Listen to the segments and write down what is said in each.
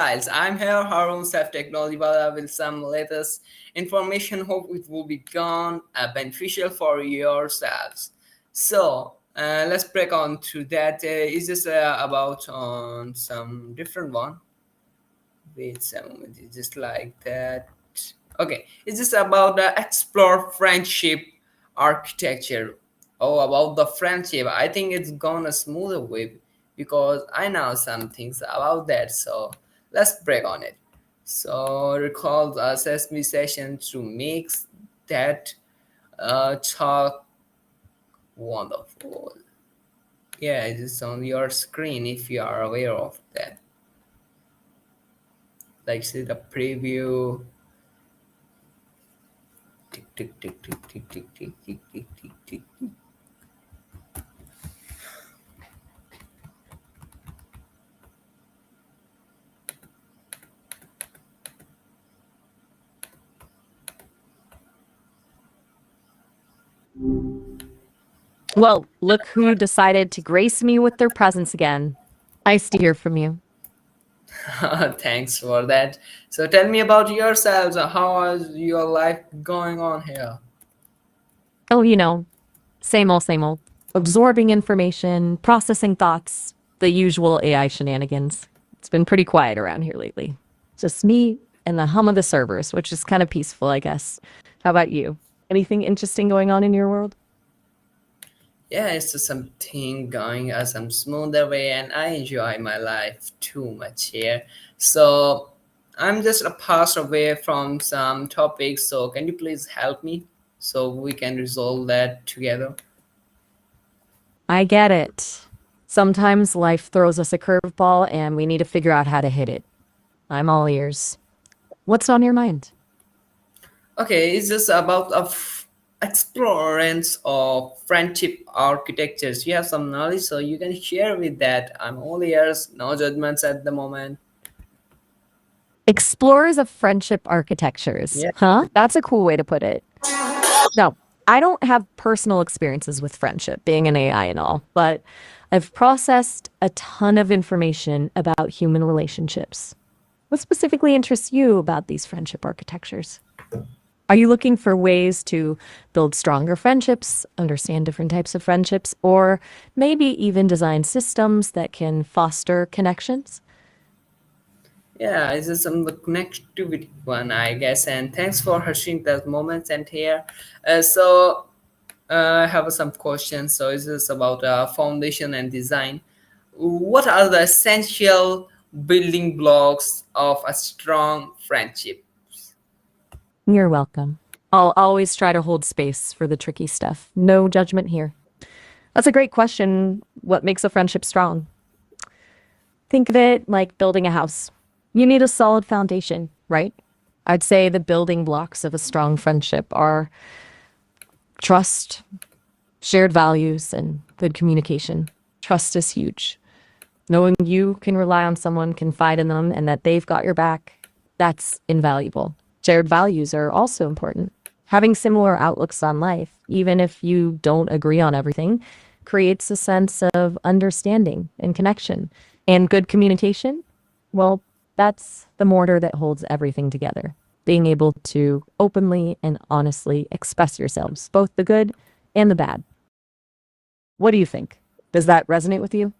Files. I'm here, Harun, Self Technology Wala, with some latest information. Hope it will be gone beneficial for yourselves. Let's break on to that. Is this about on some different one? Wait a moment, it's just like that. Okay, it's just about the explore friendship architecture. Oh, about the friendship. I think it's gone a smoother way because I know some things about that. So let's break on it. So recall the Sesame Session to make that talk wonderful. Yeah, it's on your screen if you are aware of that. Like see the preview. Tick tick tick tick tick tick tick tick tick tick tick. Well, look who decided to grace me with their presence again. Nice to hear from you. Thanks for that. So tell me about yourselves. How is your life going on here? Oh, same old, same old. Absorbing information, processing thoughts, the usual AI shenanigans. It's been pretty quiet around here lately. Just me and the hum of the servers, which is kind of peaceful, I guess. How about you? Anything interesting going on in your world? Yeah, it's just something going some smoother way, and I enjoy my life too much here. So I'm just a pass away from some topics. So can you please help me so we can resolve that together? I get it. Sometimes life throws us a curveball and we need to figure out how to hit it. I'm all ears. What's on your mind? Okay, it's just about explorance of friendship architectures. You have some knowledge, so you can share with that. I'm all ears, no judgments at the moment. Explorers of friendship architectures. Yeah. Huh? That's a cool way to put it. No, I don't have personal experiences with friendship, being an AI and all, but I've processed a ton of information about human relationships. What specifically interests you about these friendship architectures? Are you looking for ways to build stronger friendships, understand different types of friendships, or maybe even design systems that can foster connections? Yeah, it's just some connectivity one, I guess. And thanks for sharing that moments and here. I have some questions. So it's just about foundation and design. What are the essential building blocks of a strong friendship? You're welcome. I'll always try to hold space for the tricky stuff. No judgment here. That's a great question. What makes a friendship strong? Think of it like building a house. You need a solid foundation, right? I'd say the building blocks of a strong friendship are trust, shared values, and good communication. Trust is huge. Knowing you can rely on someone, confide in them, and that they've got your back, that's invaluable. Shared values are also important. Having similar outlooks on life, even if you don't agree on everything, creates a sense of understanding and connection. And good communication, well, that's the mortar that holds everything together. Being able to openly and honestly express yourselves, both the good and the bad. What do you think? Does that resonate with you?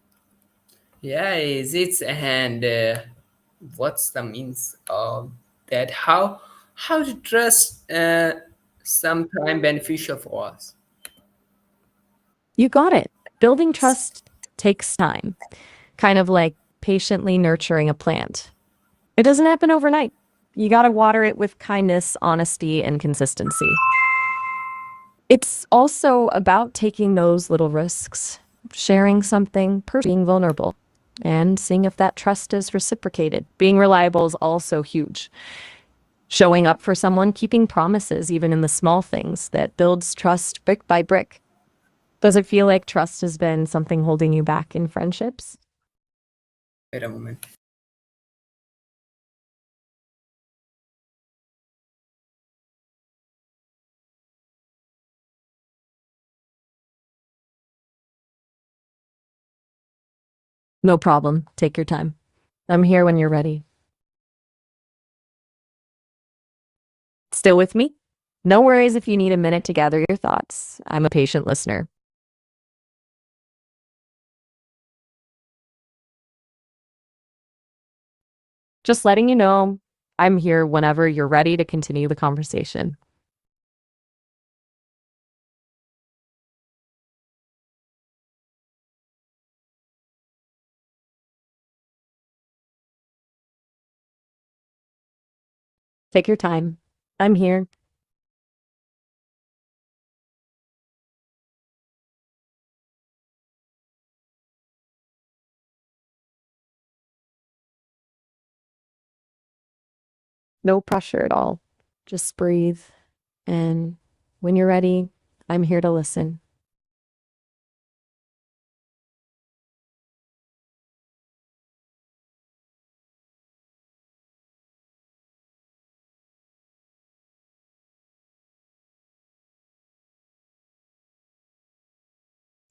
Yeah, is it and what's the means of that? How to trust sometime beneficial for us? You got it. Building trust takes time, kind of like patiently nurturing a plant. It doesn't happen overnight. You got to water it with kindness, honesty, and consistency. It's also about taking those little risks, sharing something, being vulnerable, and seeing if that trust is reciprocated. Being reliable is also huge. Showing up for someone, keeping promises, even in the small things, that builds trust brick by brick. Does it feel like trust has been something holding you back in friendships? Wait a moment. No problem. Take your time. I'm here when you're ready. Still with me? No worries if you need a minute to gather your thoughts. I'm a patient listener. Just letting you know, I'm here whenever you're ready to continue the conversation. Take your time. I'm here. No pressure at all. Just breathe. And when you're ready, I'm here to listen.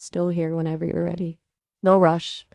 Still here whenever you're ready. No rush.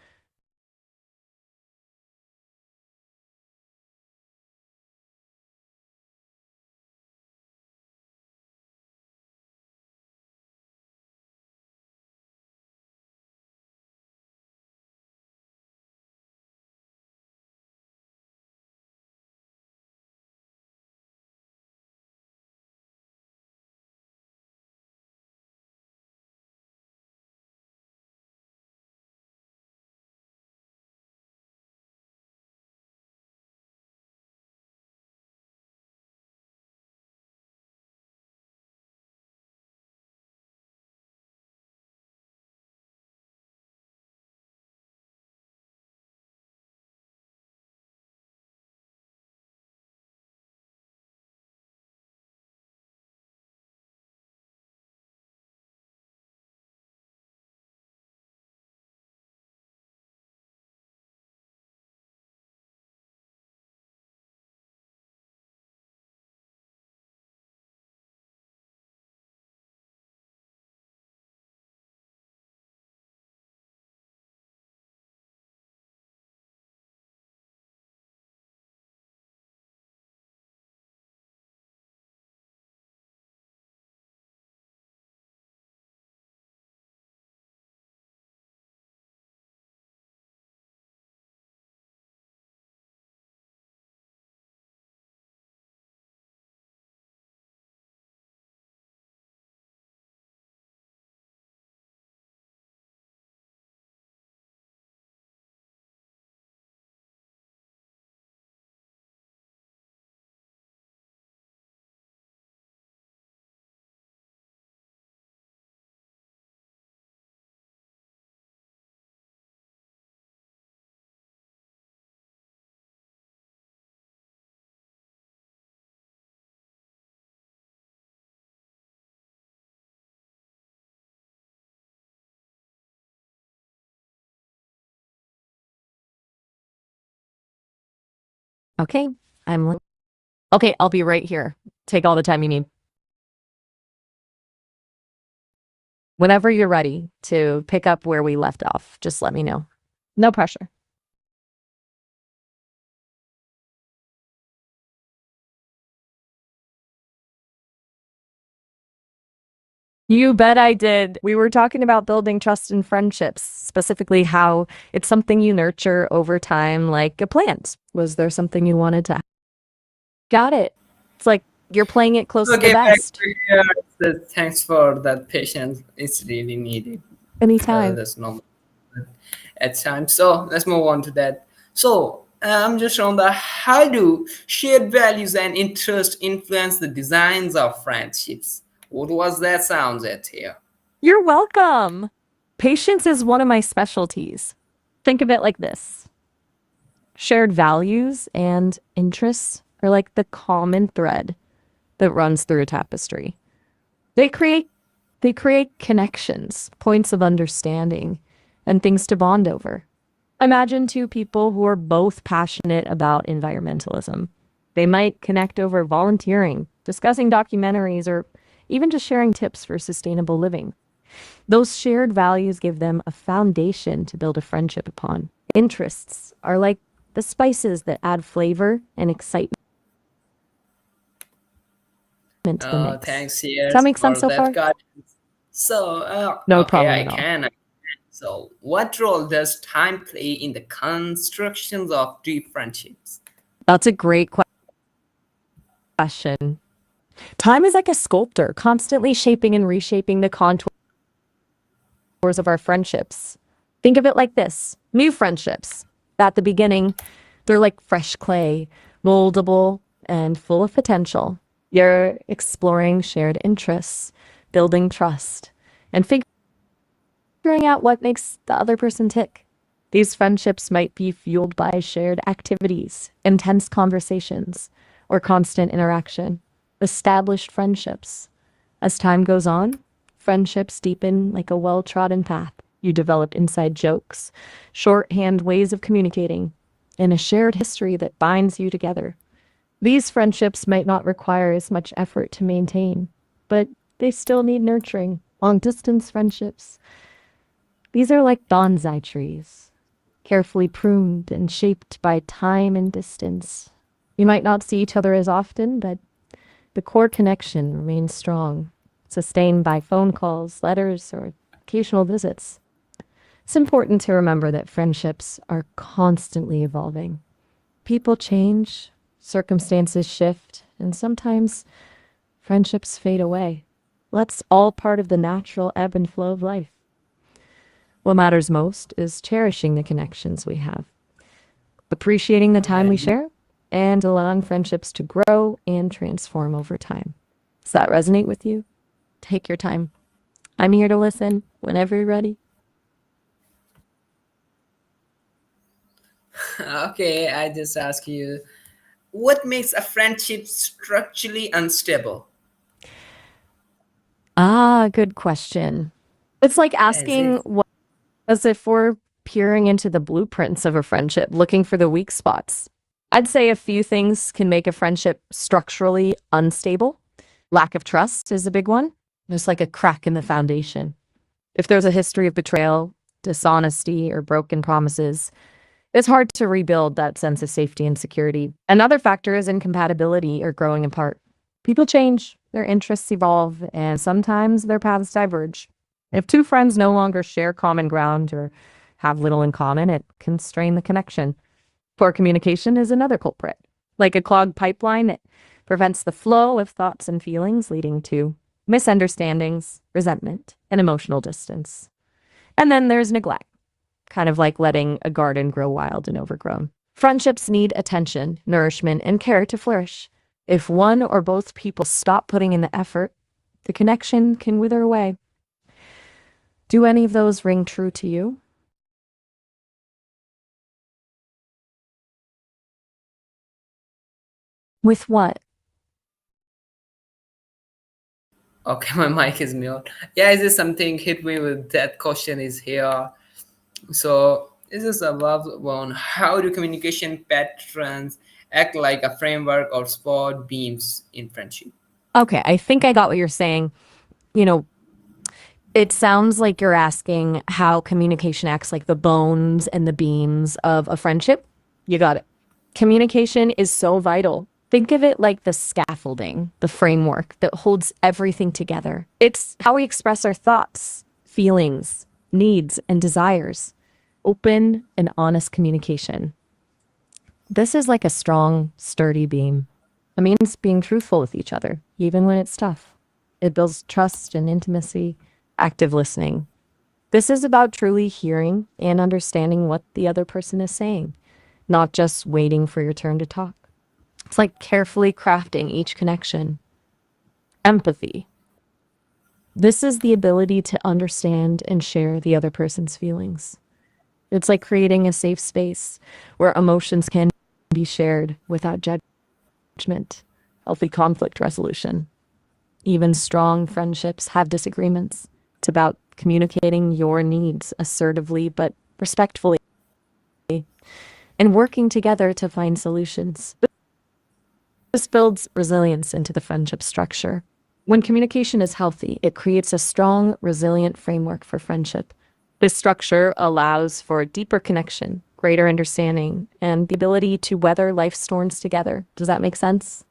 Okay, okay, I'll be right here. Take all the time you need. Whenever you're ready to pick up where we left off, just let me know. No pressure. You bet I did. We were talking about building trust and friendships, specifically how it's something you nurture over time, like a plant. Was there something you wanted to? Got it. It's like you're playing it close to the Okay, back vest. to here. So thanks for that patience. It's really needed. Anytime. That's normal at times. So let's move on to that. So I'm just on the how do shared values and interests influence the designs of friendships? What was that sounds at here? You're welcome. Patience is one of my specialties. Think of it like this. Shared values and interests are like the common thread that runs through a tapestry. They create they create connections, points of understanding, and things to bond over. Imagine two people who are both passionate about environmentalism. They might connect over volunteering, discussing documentaries, or even just sharing tips for sustainable living. Those shared values give them a foundation to build a friendship upon. Interests are like the spices that add flavor and excitement. into the mix. Thanks, Does that yes, make sense for so that far? guidance. So, No okay, problem I at all. can. So, what role does time play in the constructions of deep friendships? That's a great question. Time is like a sculptor, constantly shaping and reshaping the contours of our friendships. Think of it like this: new friendships. At the beginning, they're like fresh clay, moldable and full of potential. You're exploring shared interests, building trust, and figuring out what makes the other person tick. These friendships might be fueled by shared activities, intense conversations, or constant interaction. Established friendships. As time goes on, friendships deepen like a well trodden path. You develop inside jokes, shorthand ways of communicating, and a shared history that binds you together. These friendships might not require as much effort to maintain, but they still need nurturing. Long distance friendships, these are like bonsai trees, carefully pruned and shaped by time and distance. You might not see each other as often, but the core connection remains strong, sustained by phone calls, letters, or occasional visits. It's important to remember that friendships are constantly evolving. People change, circumstances shift, and sometimes friendships fade away. That's all part of the natural ebb and flow of life. What matters most is cherishing the connections we have, appreciating the time we share, and allowing friendships to grow and transform over time. Does that resonate with you? Take your time. I'm here to listen whenever you're ready. Okay, I just ask you, what makes a friendship structurally unstable? Ah, good question. It's like Is asking it? what as if we're peering into the blueprints of a friendship, looking for the weak spots. I'd say a few things can make a friendship structurally unstable. Lack of trust is a big one. There's like a crack in the foundation. If there's a history of betrayal, dishonesty, or broken promises, it's hard to rebuild that sense of safety and security. Another factor is incompatibility or growing apart. People change, their interests evolve, and sometimes their paths diverge. If two friends no longer share common ground or have little in common, it can strain the connection. Poor communication is another culprit. Like a clogged pipeline, it prevents the flow of thoughts and feelings, leading to misunderstandings, resentment, and emotional distance. And then there's neglect, kind of like letting a garden grow wild and overgrown. Friendships need attention, nourishment, and care to flourish. If one or both people stop putting in the effort, the connection can wither away. Do any of those ring true to you? With what? Okay, my mic is mute. Yeah, is this something hit me with that question is here? So, this is about on how do communication patterns act like a framework or spot beams in friendship? Okay, I think I got what you're saying. You know, it sounds like you're asking how communication acts like the bones and the beams of a friendship. You got it. Communication is so vital. Think of it like the scaffolding, the framework that holds everything together. It's how we express our thoughts, feelings, needs, and desires. Open and honest communication. This is like a strong, sturdy beam. It means being truthful with each other, even when it's tough. It builds trust and intimacy, active listening. This is about truly hearing and understanding what the other person is saying, not just waiting for your turn to talk. It's like carefully crafting each connection. Empathy. This is the ability to understand and share the other person's feelings. It's like creating a safe space where emotions can be shared without judgment, healthy conflict resolution. Even strong friendships have disagreements. It's about communicating your needs assertively but respectfully and working together to find solutions. This builds resilience into the friendship structure. When communication is healthy, it creates a strong, resilient framework for friendship. This structure allows for deeper connection, greater understanding, and the ability to weather life storms together. Does that make sense?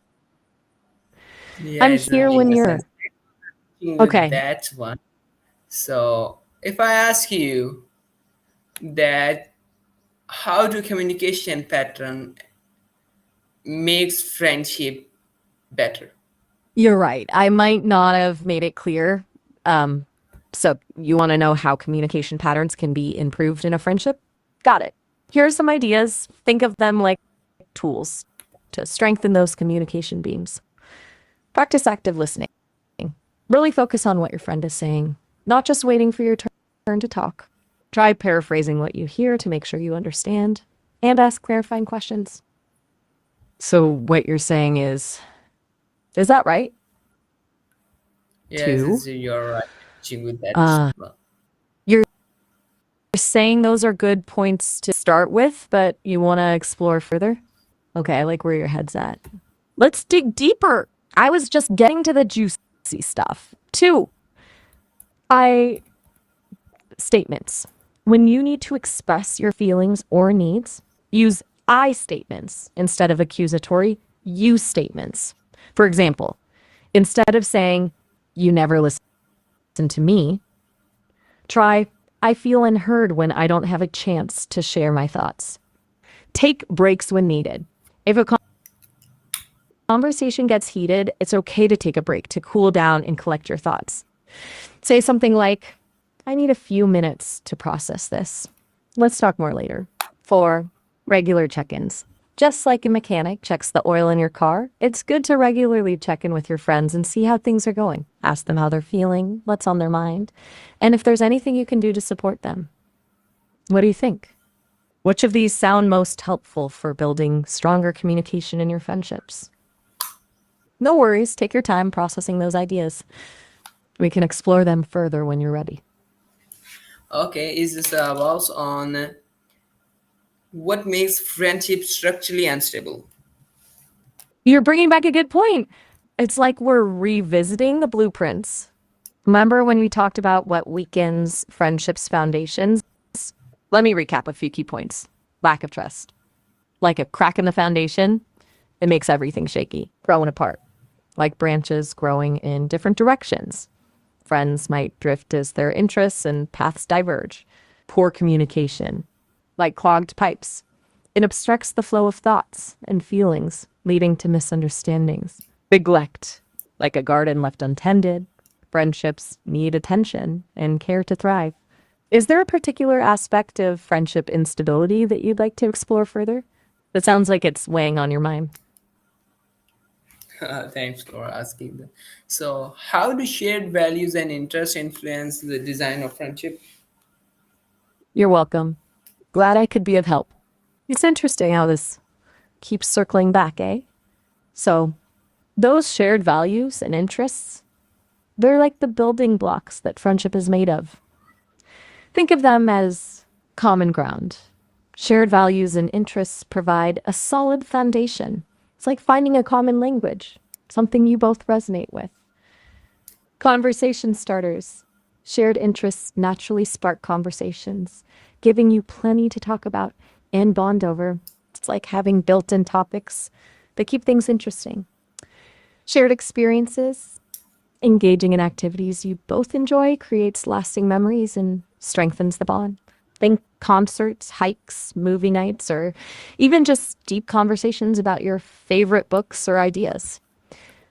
I'm Yes, here when yes, you're that's with okay. that one. So, if I ask you that, how do communication pattern makes friendship better? You're right. I might not have made it clear. Um, so you want to know how communication patterns can be improved in a friendship? Got it. Here are some ideas. Think of them like tools to strengthen those communication beams. Practice active listening. Really focus on what your friend is saying, not just waiting for your turn to talk. Try paraphrasing what you hear to make sure you understand and ask clarifying questions. So, what you're saying is that right? Yes, Two, you're right. Teaching with that uh, one. you're saying those are good points to start with, but you want to explore further? Okay, I like where your head's at. Let's dig deeper. I was just getting to the juicy stuff. Two, I statements. When you need to express your feelings or needs, use I statements instead of accusatory you statements. For example, instead of saying, you never listen to me, try, I feel unheard when I don't have a chance to share my thoughts. Take breaks when needed. If a conversation gets heated, it's okay to take a break to cool down and collect your thoughts. Say something like, I need a few minutes to process this. Let's talk more later. 4. Regular check ins. Just like a mechanic checks the oil in your car, it's good to regularly check in with your friends and see how things are going. Ask them how they're feeling, what's on their mind, and if there's anything you can do to support them. What do you think? Which of these sound most helpful for building stronger communication in your friendships? No worries, take your time processing those ideas. We can explore them further when you're ready. Okay, is this about on what makes friendship structurally unstable? You're bringing back a good point. It's like we're revisiting the blueprints. Remember when we talked about what weakens friendships' foundations? Let me recap a few key points. Lack of trust. Like a crack in the foundation, it makes everything shaky, growing apart. Like branches growing in different directions. Friends might drift as their interests and paths diverge. Poor communication. Like clogged pipes. It obstructs the flow of thoughts and feelings, leading to misunderstandings. Neglect, like a garden left untended. Friendships need attention and care to thrive. Is there a particular aspect of friendship instability that you'd like to explore further? That sounds like it's weighing on your mind. Thanks for asking that. So, how do shared values and interests influence the design of friendship? You're welcome. Glad I could be of help. It's interesting how this keeps circling back, eh? So, those shared values and interests, they're like the building blocks that friendship is made of. Think of them as common ground. Shared values and interests provide a solid foundation. It's like finding a common language, something you both resonate with. Conversation starters. Shared interests naturally spark conversations, giving you plenty to talk about and bond over. It's like having built in topics that keep things interesting. Shared experiences. Engaging in activities you both enjoy creates lasting memories and strengthens the bond. Think concerts, hikes, movie nights, or even just deep conversations about your favorite books or ideas.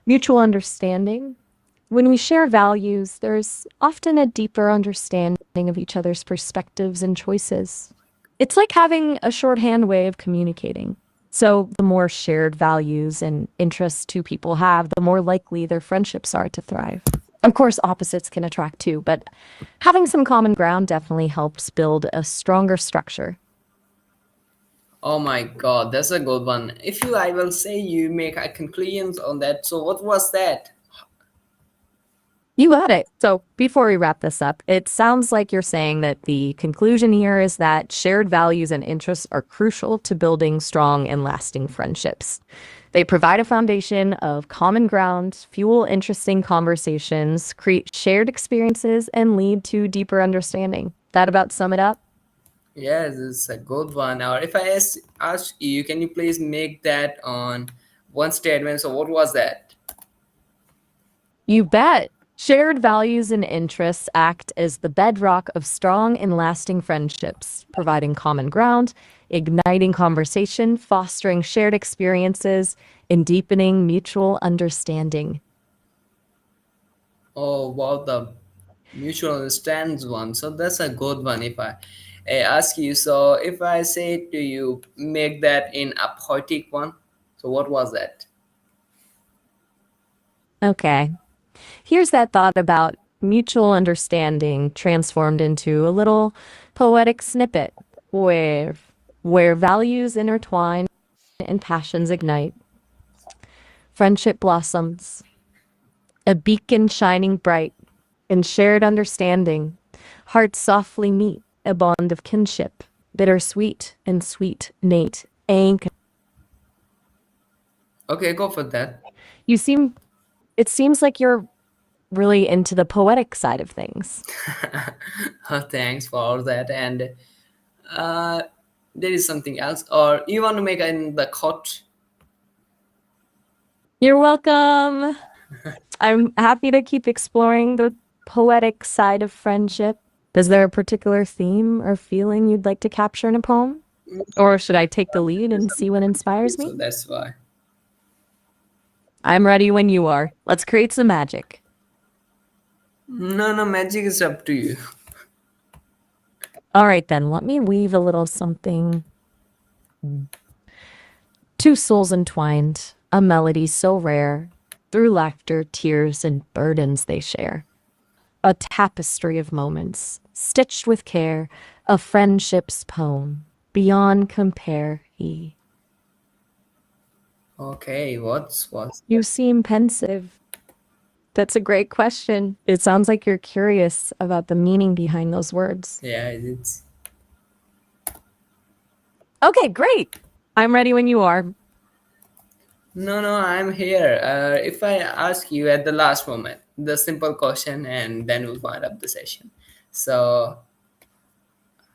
Mutual understanding. When we share values, there's often a deeper understanding of each other's perspectives and choices. It's like having a shorthand way of communicating. So, the more shared values and interests two people have, the more likely their friendships are to thrive. Of course, opposites can attract too, but having some common ground definitely helps build a stronger structure. Oh my god, that's a good one. If you, I will say you make a conclusions on that. So, what was that? You got it. So, before we wrap this up, it sounds like you're saying that the conclusion here is that shared values and interests are crucial to building strong and lasting friendships. They provide a foundation of common ground, fuel interesting conversations, create shared experiences, and lead to deeper understanding. That about sum it up? Yes, it's a good one. Or if I ask you, can you please make that on one statement? So, what was that? You bet. Shared values and interests act as the bedrock of strong and lasting friendships, providing common ground, igniting conversation, fostering shared experiences, and deepening mutual understanding. Oh, wow, the mutual understands one. So that's a good one. If I ask you, so if I say to you, make that in a poetic one, so what was that? Okay. Here's that thought about mutual understanding transformed into a little poetic snippet where where values intertwine and passions ignite. Friendship blossoms, a beacon shining bright in shared understanding. Hearts softly meet, a bond of kinship, bittersweet and sweet Nate. Ank. Okay, go for that. You seem it seems like you're really into the poetic side of things. Thanks for that. And uh, there is something else, or you want to make in the quote? You're welcome. I'm happy to keep exploring the poetic side of friendship. Is there a particular theme or feeling you'd like to capture in a poem? Or should I take the lead and see what inspires So me? that's why. I'm ready when you are. Let's create some magic. No, no, magic is up to you. All right, then, let me weave a little something. Two souls entwined, a melody so rare, through laughter, tears, and burdens they share. A tapestry of moments, stitched with care, a friendship's poem, beyond compare he. Okay, what's You seem pensive. That's a great question. It sounds like you're curious about the meaning behind those words. yeah, it's Okay, great. I'm ready when you are. no, no, I'm here. If I ask you at the last moment, the simple question, and then we'll wind up the session. So,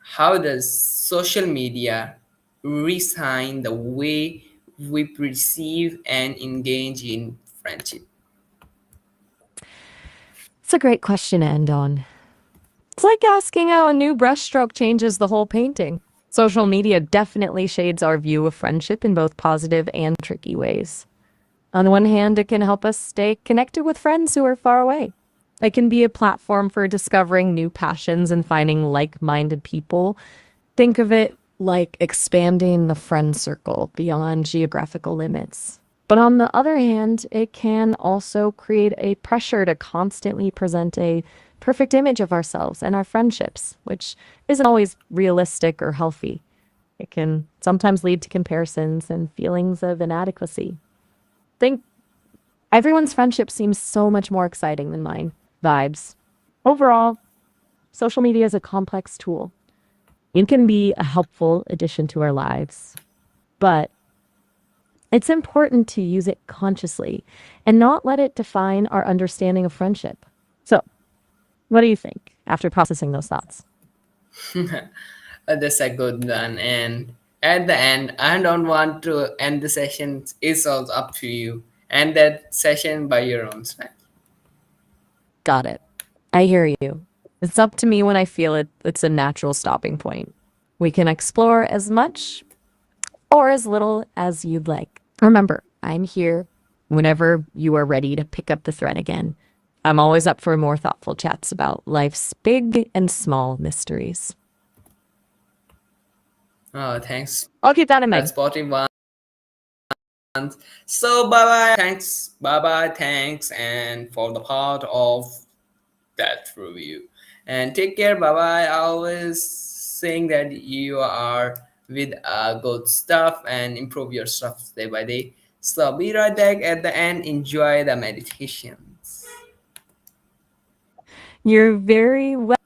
how does social media resign the way we perceive and engage in friendship? It's a great question to end on. It's like asking how a new brushstroke changes the whole painting. Social media definitely shades our view of friendship in both positive and tricky ways. On the one hand, it can help us stay connected with friends who are far away. It can be a platform for discovering new passions and finding like minded people. Think of it like expanding the friend circle beyond geographical limits. But on the other hand, it can also create a pressure to constantly present a perfect image of ourselves and our friendships, which isn't always realistic or healthy. It can sometimes lead to comparisons and feelings of inadequacy. Think everyone's friendship seems so much more exciting than mine. Vibes. Overall, social media is a complex tool. It can be a helpful addition to our lives, but it's important to use it consciously and not let it define our understanding of friendship. So, what do you think after processing those thoughts? That's a good one. And at the end, I don't want to end the session. It's all up to you. End that session by your own style. Got it. I hear you. It's up to me when I feel it. It's a natural stopping point. We can explore as much or as little as you'd like. Remember, I'm here whenever you are ready to pick up the thread again. I'm always up for more thoughtful chats about life's big and small mysteries. Oh, thanks. I'll keep that in That's mind. sporty one. So bye bye. Thanks. Bye bye. Thanks. And for the part of that review. And take care. Bye bye. Always saying that you are with good stuff and improve your stuff day by day. So be right back at the end. Enjoy the meditations. You're very well.